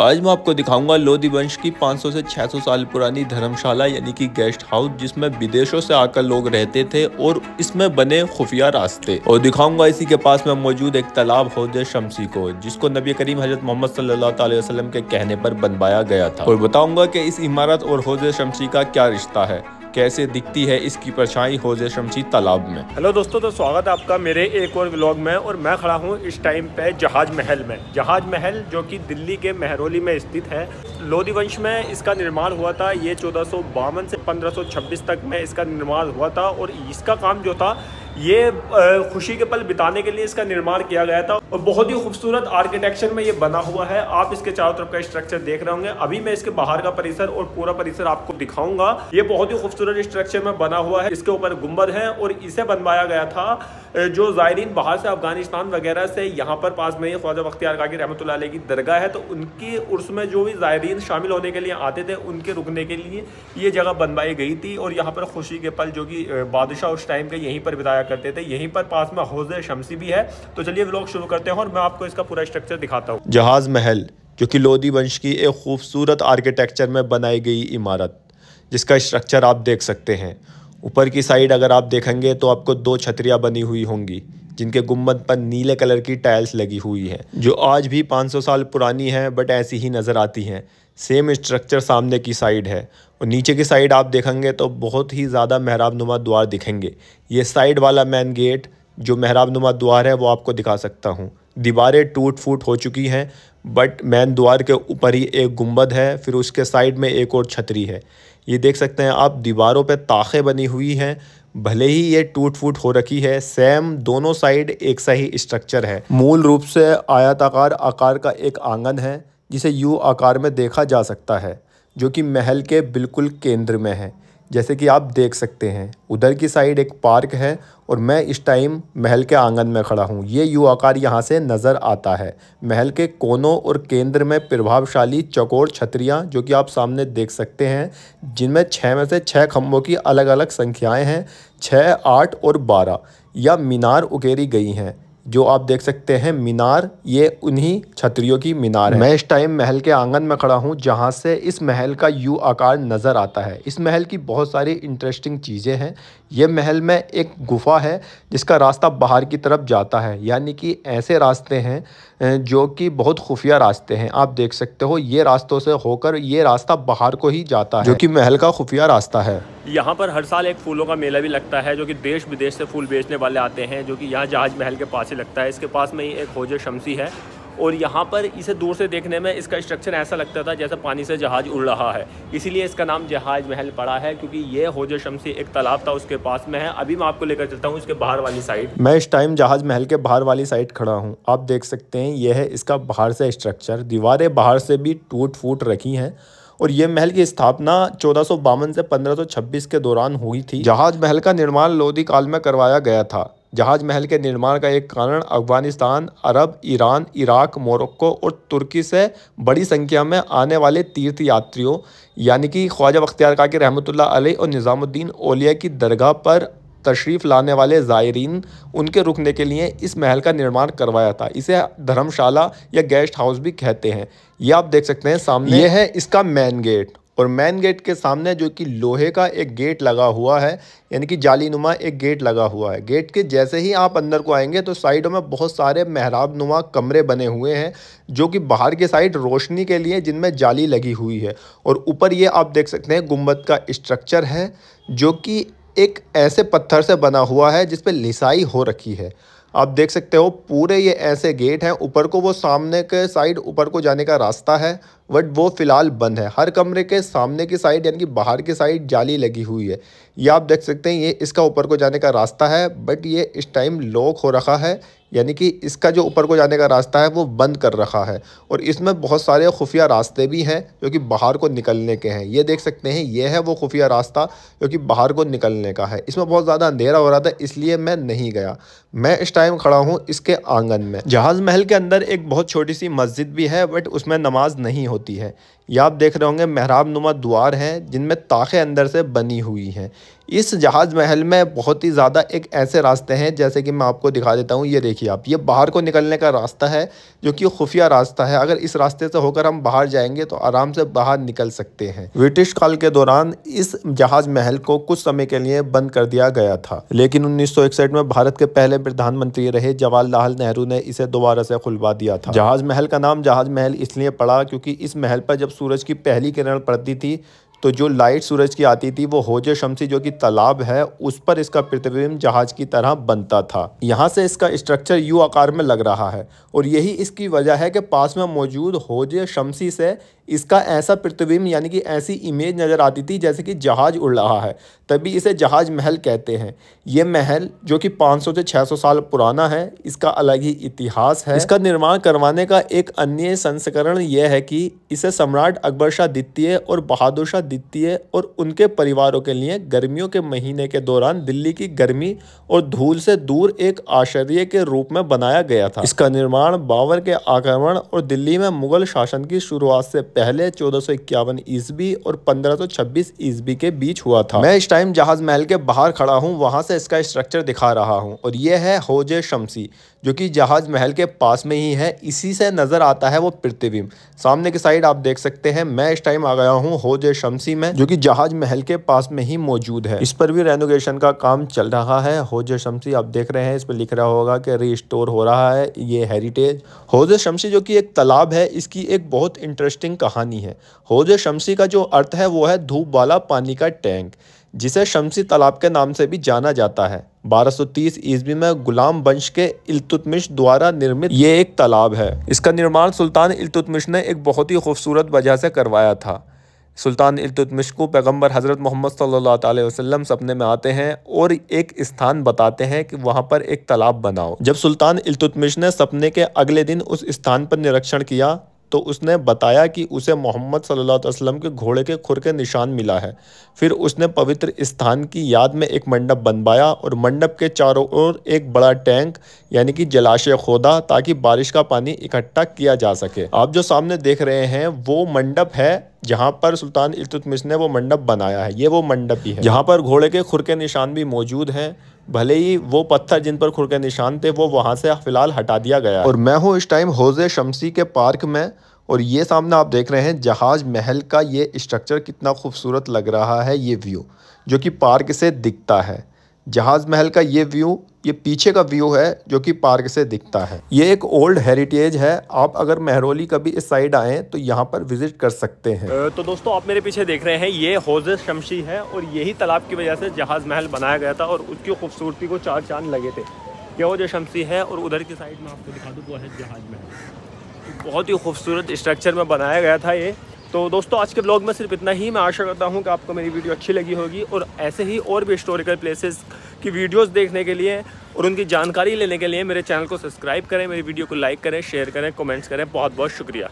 आज मैं आपको दिखाऊंगा लोधी वंश की 500 से 600 साल पुरानी धर्मशाला यानी कि गेस्ट हाउस, जिसमें विदेशों से आकर लोग रहते थे और इसमें बने खुफिया रास्ते। और दिखाऊंगा इसी के पास में मौजूद एक तालाब हौज शमसी को, जिसको नबी करीम हजरत मोहम्मद सल्लल्लाहु अलैहि वसल्लम के कहने पर बनवाया गया था। और बताऊंगा कि इस इमारत और हौज शमसी का क्या रिश्ता है, कैसे दिखती है इसकी परछाई हौज शमसी तालाब में। हेलो दोस्तों, तो स्वागत है आपका मेरे एक और व्लॉग में। और मैं खड़ा हूँ इस टाइम पे जहाज महल में। जहाज महल जो कि दिल्ली के मेहरौली में स्थित है। लोधी वंश में इसका निर्माण हुआ था। ये 1452 से 1526 तक में इसका निर्माण हुआ था। और इसका काम जो था ये खुशी के पल बिताने के लिए इसका निर्माण किया गया था। और बहुत ही खूबसूरत आर्किटेक्चर में ये बना हुआ है। आप इसके चारों तरफ का स्ट्रक्चर देख रहे होंगे। अभी मैं इसके बाहर का परिसर और पूरा परिसर आपको दिखाऊंगा। ये बहुत ही खूबसूरत स्ट्रक्चर में बना हुआ है। इसके ऊपर गुंबद है और इसे बनवाया गया था जो ज़ायरीन बाहर से अफगानिस्तान वगैरह से यहाँ पर पास में ख्वाजा बख्तियार काकी रहमतुल्लाह अलैह की दरगाह है, तो उनकी उर्स में जो भी ज़ायरीन शामिल होने के लिए आते थे उनके रुकने के लिए ये जगह बनवाई गई थी। और यहाँ पर खुशी के पल जो कि बादशाह उस टाइम के यहीं पर बिताया करते थे। यहीं पर पास में हौज शमसी भी है। तो चलिए व्लॉग शुरू करते हैं और मैं आपको इसका पूरा स्ट्रक्चर दिखाता हूँ। जहाज महल जो कि लोधी वंश की एक खूबसूरत आर्किटेक्चर में बनाई गई इमारत, जिसका स्ट्रक्चर आप देख सकते हैं। ऊपर की साइड अगर आप देखेंगे तो आपको दो छतरियां बनी हुई होंगी, जिनके गुम्बद पर नीले कलर की टाइल्स लगी हुई हैं, जो आज भी 500 साल पुरानी हैं, बट ऐसी ही नज़र आती हैं। सेम स्ट्रक्चर सामने की साइड है। और नीचे की साइड आप देखेंगे तो बहुत ही ज़्यादा मेहराब नुमा द्वार दिखेंगे। ये साइड वाला मेन गेट जो मेहराब नुमा द्वार है वो आपको दिखा सकता हूँ। दीवारें टूट फूट हो चुकी हैं, बट मेन द्वार के ऊपर ही एक गुंबद है, फिर उसके साइड में एक और छतरी है। ये देख सकते हैं आप, दीवारों पे ताखें बनी हुई हैं, भले ही ये टूट फूट हो रखी है। सेम दोनों साइड एक सा ही स्ट्रक्चर है। मूल रूप से आयताकार आकार का एक आंगन है, जिसे यू आकार में देखा जा सकता है, जो कि महल के बिल्कुल केंद्र में है। जैसे कि आप देख सकते हैं उधर की साइड एक पार्क है और मैं इस टाइम महल के आंगन में खड़ा हूँ। ये यू आकार यहाँ से नज़र आता है। महल के कोनों और केंद्र में प्रभावशाली चौकोर छतरियाँ जो कि आप सामने देख सकते हैं, जिनमें 6 में से 6 खम्भों की अलग अलग संख्याएं हैं, 6, 8 और 12। या मीनार उकेरी गई हैं, जो आप देख सकते हैं मीनार, ये उन्हीं छतरियों की मीनार है। मैं इस टाइम महल के आंगन में खड़ा हूँ, जहाँ से इस महल का यू आकार नज़र आता है। इस महल की बहुत सारी इंटरेस्टिंग चीज़ें हैं। ये महल में एक गुफा है जिसका रास्ता बाहर की तरफ जाता है, यानी कि ऐसे रास्ते हैं जो कि बहुत खुफिया रास्ते हैं। आप देख सकते हो ये रास्तों से होकर ये रास्ता बाहर को ही जाता है, जो कि महल का खुफिया रास्ता है। यहाँ पर हर साल एक फूलों का मेला भी लगता है, जो कि देश विदेश से फूल बेचने वाले आते हैं, जो कि यहाँ जहाज महल के पास ही लगता है। इसके पास में ही एक हौज शमसी है। और यहाँ पर इसे दूर से देखने में इसका स्ट्रक्चर ऐसा लगता था जैसे पानी से जहाज उड़ रहा है, इसीलिए इसका नाम जहाज महल पड़ा है, क्योंकि ये हौज शमसी एक तालाब था उसके पास में है। अभी मैं आपको लेकर चलता हूँ इसके बाहर वाली साइड। मैं इस टाइम जहाज महल के बाहर वाली साइड खड़ा हूँ। आप देख सकते हैं यह है इसका बाहर से स्ट्रक्चर। दीवारें बाहर से भी टूट फूट रखी हैं। और ये महल की स्थापना 1452 से 1526 के दौरान हुई थी। जहाज महल का निर्माण लोधी काल में करवाया गया था। जहाज महल के निर्माण का एक कारण अफगानिस्तान, अरब, ईरान, इराक, मोरक्को और तुर्की से बड़ी संख्या में आने वाले तीर्थ यात्रियों, यानी कि ख्वाजा बख्तियार काकी रहमतुल्लाह अलैह और निज़ामुद्दीन औलिया की दरगाह पर तशरीफ़ लाने वाले ज़ायरीन, उनके रुकने के लिए इस महल का निर्माण करवाया था। इसे धर्मशाला या गेस्ट हाउस भी कहते हैं। ये आप देख सकते हैं सामने, ये है इसका मेन गेट। और मेन गेट के सामने जो कि लोहे का एक गेट लगा हुआ है, यानी कि जालीनुमा एक गेट लगा हुआ है। गेट के जैसे ही आप अंदर को आएंगे तो साइडों में बहुत सारे मेहराब नुमा कमरे बने हुए हैं, जो कि बाहर के साइड रोशनी के लिए, जिनमें जाली लगी हुई है। और ऊपर ये आप देख सकते हैं गुंबद का स्ट्रक्चर है, जो कि एक ऐसे पत्थर से बना हुआ है जिस पे लिसाई हो रखी है। आप देख सकते हो पूरे ये ऐसे गेट हैं। ऊपर को वो सामने के साइड ऊपर को जाने का रास्ता है, बट वो फ़िलहाल बंद है। हर कमरे के सामने की साइड यानी कि बाहर की साइड जाली लगी हुई है। ये आप देख सकते हैं ये इसका ऊपर को जाने का रास्ता है, बट ये इस टाइम लॉक हो रखा है, यानी कि इसका जो ऊपर को जाने का रास्ता है वो बंद कर रखा है। और इसमें बहुत सारे खुफिया रास्ते भी हैं जो कि बाहर को निकलने के हैं। ये देख सकते हैं ये है वो खुफिया रास्ता जो कि बाहर को निकलने का है। इसमें बहुत ज़्यादा अंधेरा हो रहा था, इसलिए मैं नहीं गया। मैं इस टाइम खड़ा हूँ इसके आंगन में। जहाज़ महल के अंदर एक बहुत छोटी सी मस्जिद भी है, बट उसमें नमाज नहीं होती है। ये आप देख रहे होंगे मेहराब नुमा द्वार हैं, जिनमें ताखें अंदर से बनी हुई हैं। इस जहाज महल में बहुत ही ज़्यादा एक ऐसे रास्ते हैं, जैसे कि मैं आपको दिखा देता हूँ। ये देखिए आप, ये बाहर को निकलने का रास्ता है जो कि खुफिया रास्ता है। अगर इस रास्ते से होकर हम बाहर जाएंगे तो आराम से बाहर निकल सकते हैं। ब्रिटिश काल के दौरान इस जहाज महल को कुछ समय के लिए बंद कर दिया गया था, लेकिन 1961 में भारत के पहले प्रधानमंत्री रहे जवाहरलाल नेहरू ने इसे दोबारा से खुलवा दिया था। जहाज महल का नाम जहाज महल इसलिए पड़ा क्योंकि इस महल पर जब सूरज की पहली किरण पड़ती थी तो जो लाइट सूरज की आती थी वो हौज शम्सी जो कि तालाब है उस पर इसका प्रतिबिंब जहाज की तरह बनता था। यहाँ से इसका स्ट्रक्चर यू आकार में लग रहा है और यही इसकी वजह है कि पास में मौजूद हौज शम्सी से इसका ऐसा प्रतिबिंब यानी कि ऐसी इमेज नज़र आती थी जैसे कि जहाज उड़ रहा है, तभी इसे जहाज महल कहते हैं। ये महल जो कि 500 से 600 साल पुराना है, इसका अलग ही इतिहास है। इसका निर्माण करवाने का एक अन्य संस्करण यह है कि इसे सम्राट अकबर शाह द्वितीय और बहादुर शाह द्वितीय और उनके परिवारों के लिए गर्मियों के महीने के दौरान दिल्ली की गर्मी और धूल से दूर एक आश्रय के रूप में बनाया गया था। इसका निर्माण बाबर के आक्रमण और दिल्ली में मुगल शासन की शुरुआत से पहले 1451 ईस्वी और 1526 ईस्वी के बीच हुआ था। मैं इस टाइम जहाज महल के बाहर खड़ा हूँ, वहां से इसका स्ट्रक्चर दिखा रहा हूँ और यह है हौज शम्सी जो कि जहाज महल के पास में ही है। इसी से नजर आता है वो प्रतिबिंब। सामने की साइड आप देख सकते हैं। मैं इस टाइम आ गया हूँ हौज शम्सी में जो कि जहाज महल के पास में ही मौजूद है। इस पर भी रेनोवेशन का काम चल रहा है। हौज शम्सी आप देख रहे हैं, इस पर लिख रहा होगा कि रिस्टोर हो रहा है। ये हेरिटेज हौज शम्सी जो कि एक तालाब है, इसकी एक बहुत इंटरेस्टिंग कहानी है। हौज शम्सी का जो अर्थ है वो है धूप वाला पानी का टैंक, जिसे शम्सी तालाब के नाम से भी जाना जाता है। 1230 ईस्वी में गुलाम वंश के इल्तुतमिश द्वारा निर्मित ये एक तालाब है। इसका निर्माण सुल्तान इल्तुतमिश ने एक बहुत ही खूबसूरत वजह से करवाया था। सुल्तान इल्तुतमिश को पैगंबर हज़रत मोहम्मद सल्लल्लाहु अलैहि वसल्लम सपने में आते हैं और एक स्थान बताते हैं कि वहाँ पर एक तालाब बनाओ। जब सुल्तान इल्तुतमिश ने सपने के अगले दिन उस स्थान पर निरीक्षण किया तो उसने बताया कि उसे मोहम्मद सल्लल्लाहु अलैहि वसल्लम के घोड़े के खुर के निशान मिला है। फिर उसने पवित्र स्थान की याद में एक मंडप बनवाया और मंडप के चारों ओर एक बड़ा टैंक यानी कि जलाशय खोदा ताकि बारिश का पानी इकट्ठा किया जा सके। आप जो सामने देख रहे हैं वो मंडप है जहाँ पर सुल्तान इल्तुतमिश ने वो मंडप बनाया है। ये वो मंडप ही है जहाँ पर घोड़े के खुर के निशान भी मौजूद हैं। भले ही वो पत्थर जिन पर खुर के निशान थे वो वहाँ से फिलहाल हटा दिया गया है। और मैं हूँ इस टाइम हौज शम्सी के पार्क में और ये सामने आप देख रहे हैं जहाज महल का ये स्ट्रक्चर कितना खूबसूरत लग रहा है। ये व्यू जो कि पार्क से दिखता है, जहाज महल का ये व्यू, ये पीछे का व्यू है जो कि पार्क से दिखता है। ये एक ओल्ड हेरिटेज है। आप अगर महरौली कभी इस साइड आएँ तो यहाँ पर विजिट कर सकते हैं। तो दोस्तों आप मेरे पीछे देख रहे हैं ये हौज शम्सी है और यही तालाब की वजह से जहाज महल बनाया गया था और उसकी खूबसूरती को चार चांद लगे थे। ये हौज शम्सी है और उधर की साइड में आपको दिखा दूँ वो है जहाज महल। तो बहुत ही खूबसूरत स्ट्रक्चर में बनाया गया था ये। तो दोस्तों आज के ब्लॉग में सिर्फ इतना ही। मैं आशा करता हूँ कि आपको मेरी वीडियो अच्छी लगी होगी और ऐसे ही और भी हिस्टोरिकल प्लेसेस की वीडियोस देखने के लिए और उनकी जानकारी लेने के लिए मेरे चैनल को सब्सक्राइब करें, मेरी वीडियो को लाइक करें, शेयर करें, कमेंट्स करें। बहुत बहुत शुक्रिया।